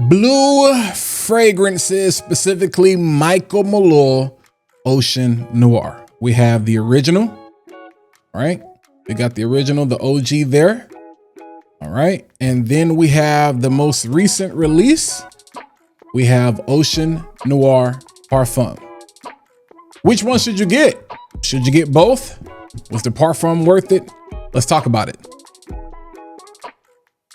blue fragrances, specifically Michael Malul Ocean Noir. We have the original, right? We got the original, the OG there. All right. And then we have the most recent release. We have Ocean Noir Parfum. Which one should you get? Should you get both? Was the Parfum worth it? Let's talk about it.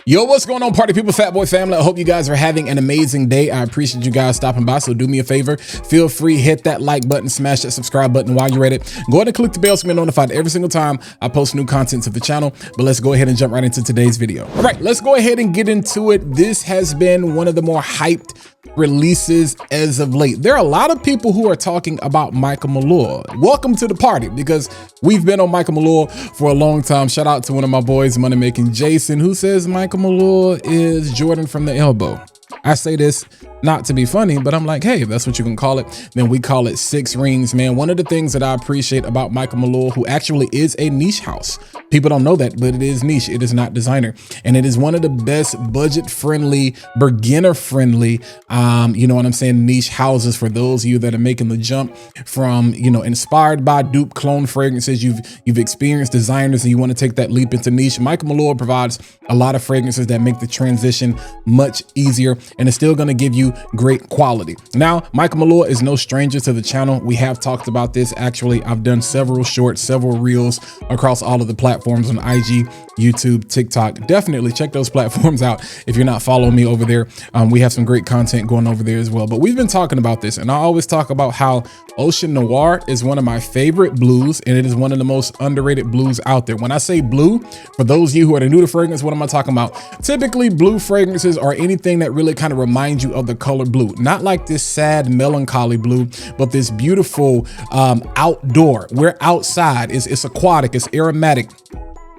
Yo, what's going on, party people, fat boy family? I hope you guys are having an amazing day. I appreciate you guys stopping by. So do me a favor, feel free, hit that like button, smash that subscribe button while you're at it. Go ahead and click the bell so you're notified every single time I post new content to the channel. But let's go ahead and jump right into today's video. All right, let's go ahead and get into it. This has been one of the more hyped releases as of late. There are a lot of people who are talking about Michael Malul. Welcome to the party, because we've been on Michael Malul for a long time. Shout out to one of my boys, Money Making Jason, who says Michael Malul is Jordan from the elbow. I say this not to be funny, but I'm like, hey, if that's what you can call it, then we call it 6 rings, man. One of the things that I appreciate about Michael Malul, who actually is a niche house. People don't know that, but it is niche. It is not designer. And it is one of the best budget-friendly, beginner-friendly, you know what I'm saying, niche houses for those of you that are making the jump from, you know, inspired by dupe clone fragrances. You've experienced designers and you want to take that leap into niche. Michael Malul provides a lot of fragrances that make the transition much easier, and it's still going to give you great quality. Now, Michael Malul is no stranger to the channel. We have talked about this. Actually, I've done several shorts, several reels across all of the platforms on IG, YouTube, TikTok. Definitely check those platforms out if you're not following me over there. We have some great content going over there as well. But we've been talking about this, and I always talk about how Ocean Noir is one of my favorite blues, and it is one of the most underrated blues out there. When I say blue, for those of you who are new to fragrance, what am I talking about? Typically, blue fragrances are anything that really kind of reminds you of the color blue. Not like this sad, melancholy blue, but this beautiful outdoor. We're outside. It's aquatic. It's aromatic.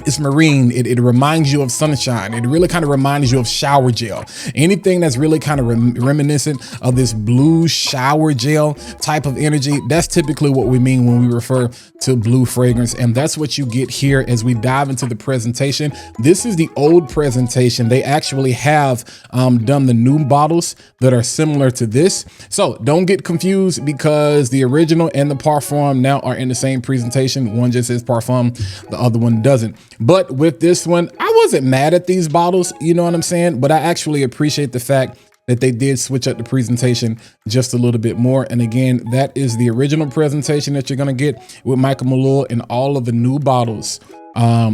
It's marine. It reminds you of sunshine. It really kind of reminds you of shower gel. Anything that's really kind of reminiscent of this blue shower gel type of energy, that's typically what we mean when we refer to blue fragrance. And that's what you get here as we dive into the presentation. This is the old presentation. They actually have done the new bottles that are similar to this. So don't get confused, because the original and the Parfum now are in the same presentation. One just says Parfum, the other one doesn't. But with this one, I wasn't mad at these bottles, you know what I'm saying? But I actually appreciate the fact that they did switch up the presentation just a little bit more. And again, that is the original presentation that you're gonna get with Michael Malul, and all of the new bottles.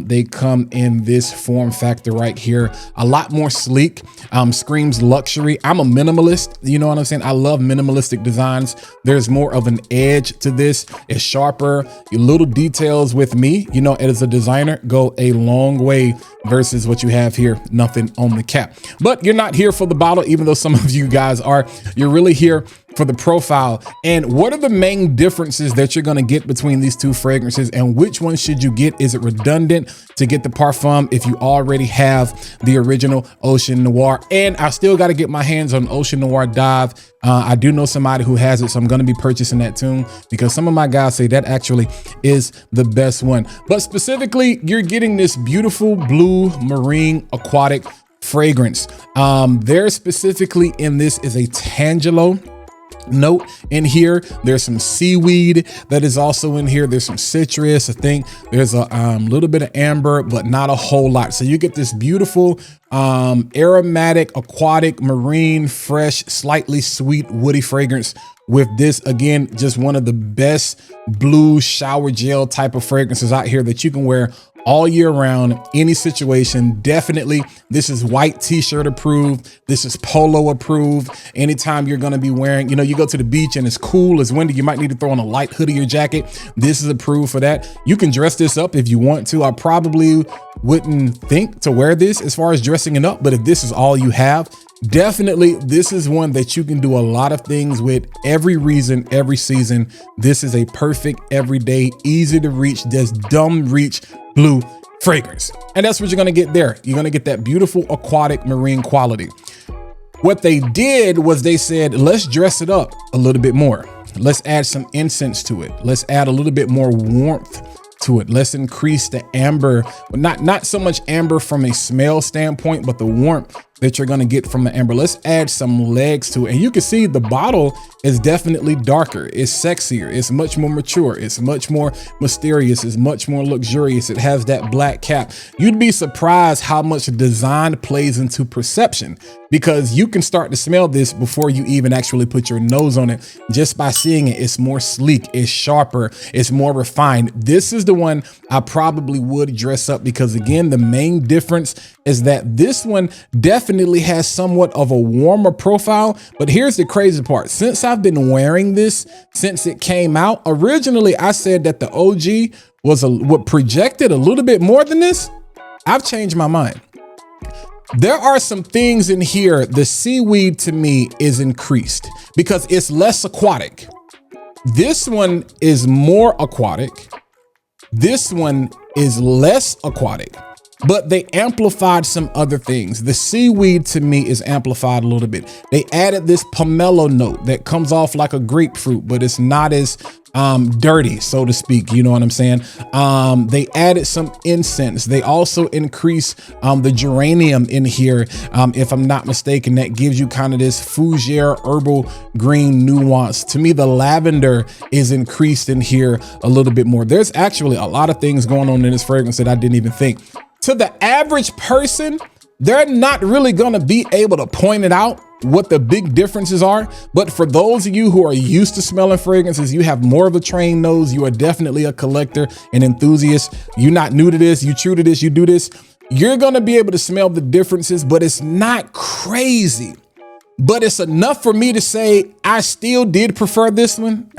They come in this form factor right here, a lot more sleek, screams luxury. I'm a minimalist, you know what I'm saying? I love minimalistic designs. There's more of an edge to this. It's sharper. Your little details with me, you know, as a designer, go a long way versus what you have here, nothing on the cap. But you're not here for the bottle, even though some of you guys are. You're really here for the profile. And what are the main differences that you're going to get between these two fragrances, and which one should you get? Is it redundant to get the Parfum if you already have the original Ocean Noir? And I still got to get my hands on Ocean Noir Dive. I do know somebody who has it, so I'm going to be purchasing that tune, because some of my guys say that actually is the best one. But specifically, you're getting this beautiful blue marine aquatic fragrance. There specifically in this is a Tangelo note in here. There's some seaweed that is also in here. There's some citrus. I think there's a little bit of amber, but not a whole lot. So you get this beautiful aromatic, aquatic, marine, fresh, slightly sweet, woody fragrance with this. Again, just one of the best blue shower gel type of fragrances out here that you can wear all year round, any situation. Definitely, this is white t-shirt approved. This is polo approved. Anytime you're gonna be wearing, you know, you go to the beach and it's cool, it's windy, you might need to throw on a light hoodie or jacket. This is approved for that. You can dress this up if you want to. I probably wouldn't think to wear this as far as dressing it up, but if this is all you have, definitely this is one that you can do a lot of things with. Every reason, every season. This is a perfect everyday, easy to reach, just dumb reach blue fragrance. And that's what you're gonna get there. You're gonna get that beautiful aquatic marine quality. What they did was they said, let's dress it up a little bit more. Let's add some incense to it. Let's add a little bit more warmth to it. Let's increase the amber, but not so much amber from a smell standpoint, but the warmth that you're gonna get from the amber. Let's add some legs to it. And you can see the bottle is definitely darker. It's sexier. It's much more mature. It's much more mysterious. It's much more luxurious. It has that black cap. You'd be surprised how much design plays into perception, because you can start to smell this before you even actually put your nose on it. Just by seeing it, it's more sleek, it's sharper, it's more refined. This is the one I probably would dress up, because again, the main difference is that this one definitely has somewhat of a warmer profile. But here's the crazy part. Since I've been wearing this since it came out, originally I said that the OG was what projected a little bit more than this. I've changed my mind. There are some things in here. The seaweed to me is increased because it's less aquatic. This one is more aquatic. This one is less aquatic, but they amplified some other things. The seaweed to me is amplified a little bit. They added this pomelo note that comes off like a grapefruit, but it's not as dirty, so to speak. You know what I'm saying? They added some incense. They also increased the geranium in here. If I'm not mistaken, that gives you kind of this fougere herbal green nuance. To me, the lavender is increased in here a little bit more. There's actually a lot of things going on in this fragrance that I didn't even think. To the average person, they're not really gonna be able to point it out what the big differences are. But for those of you who are used to smelling fragrances, you have more of a trained nose, you are definitely a collector, an enthusiast. You're not new to this, you true to this, you do this. You're gonna be able to smell the differences, but it's not crazy. But it's enough for me to say, I still did prefer this one.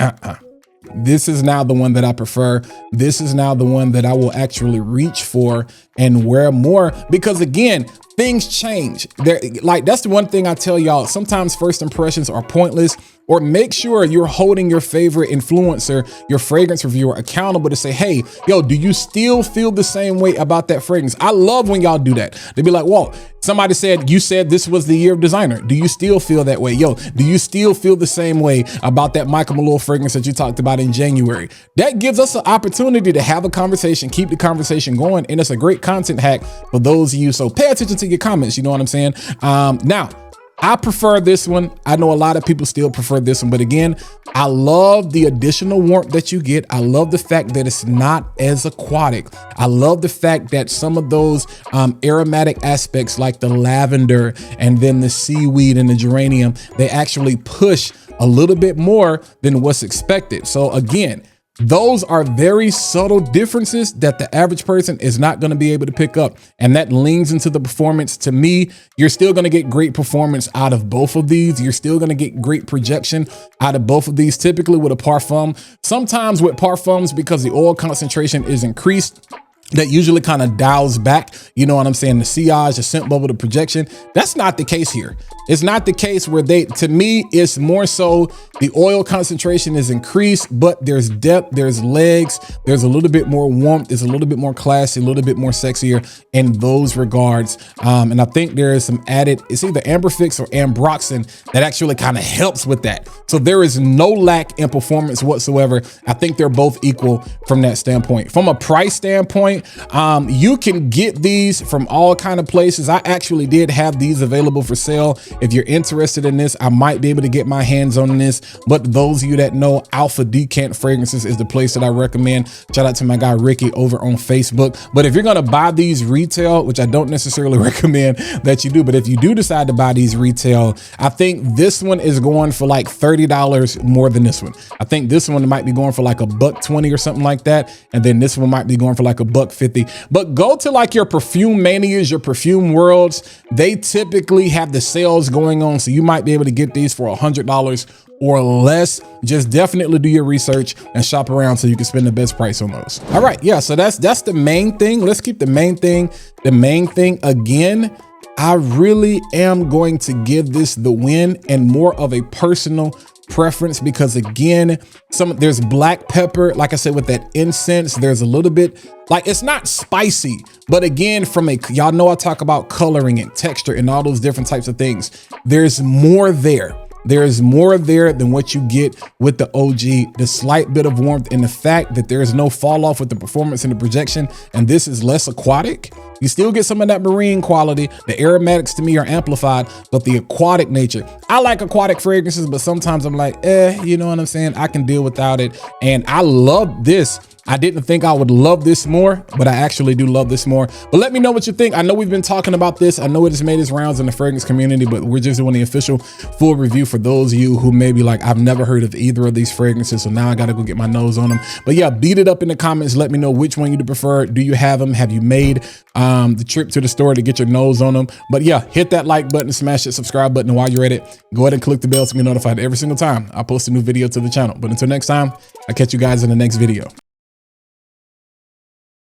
This is now the one that I prefer. This is now the one that I will actually reach for and wear more, because again, things change. That's the one thing I tell y'all. Sometimes first impressions are pointless, or make sure you're holding your favorite influencer, your fragrance reviewer, accountable to say, hey, yo, do you still feel the same way about that fragrance? I love when y'all do that. They be like, whoa, somebody said, you said this was the year of designer. Do you still feel that way? Yo, do you still feel the same way about that Michael Malul fragrance that you talked about in January? That gives us an opportunity to have a conversation, keep the conversation going. And it's a great content hack for those of you. So pay attention to your comments. You know what I'm saying? Now, I prefer this one. I know a lot of people still prefer this one, but again, I love the additional warmth that you get. I love the fact that it's not as aquatic. I love the fact that some of those aromatic aspects like the lavender and then the seaweed and the geranium, they actually push a little bit more than what's expected. So again, those are very subtle differences that the average person is not going to be able to pick up. And that leans into the performance. To me, you're still going to get great performance out of both of these. You're still going to get great projection out of both of these. Typically with a parfum, sometimes with parfums, because the oil concentration is increased, that usually kind of dials back, you know what I'm saying, the sillage, the scent bubble, the projection. That's not the case here. It's not the case where to me, it's more so the oil concentration is increased, but there's depth, there's legs, there's a little bit more warmth, it's a little bit more classy, a little bit more sexier in those regards. And I think there is some added, it's either amberfix or ambroxan that actually kind of helps with that. So there is no lack in performance whatsoever. I think they're both equal from that standpoint. From a price standpoint, you can get these from all kind of places. I actually did have these available for sale. If you're interested in this, I might be able to get my hands on this. But those of you that know, Alpha Decant Fragrances is the place that I recommend. Shout out to my guy Ricky over on Facebook. But if you're gonna buy these retail, which I don't necessarily recommend that you do, but if you do decide to buy these retail, I think this one is going for like $30 more than this one. I think this one might be going for like $120 or something like that. And then this one might be going for like $150. But go to like your perfume manias, your perfume worlds. They typically have the sales going on. So you might be able to get these for $100 or less. Just definitely do your research and shop around so you can spend the best price on those. All right. Yeah. So that's the main thing. Let's keep the main thing. The main thing again, I really am going to give this the win and more of a personal preference, because again, there's black pepper, like I said, with that incense, there's a little bit, like, it's not spicy, but again, y'all know I talk about coloring and texture and all those different types of things. There's more there. There is more there than what you get with the OG. The slight bit of warmth and the fact that there is no fall off with the performance and the projection, and this is less aquatic. You still get some of that marine quality. The aromatics to me are amplified, but the aquatic nature. I like aquatic fragrances, but sometimes I'm like, you know what I'm saying? I can deal without it. And I love this. I didn't think I would love this more, but I actually do love this more. But let me know what you think. I know we've been talking about this. I know it has made its rounds in the fragrance community, but we're just doing the official full review for those of you who may be like, I've never heard of either of these fragrances, so now I gotta go get my nose on them. But yeah, beat it up in the comments. Let me know which one you prefer. Do you have them? Have you made the trip to the store to get your nose on them? But yeah, hit that like button, smash that subscribe button, and while you're at it, go ahead and click the bell to be notified every single time I post a new video to the channel. But until next time, I'll catch you guys in the next video.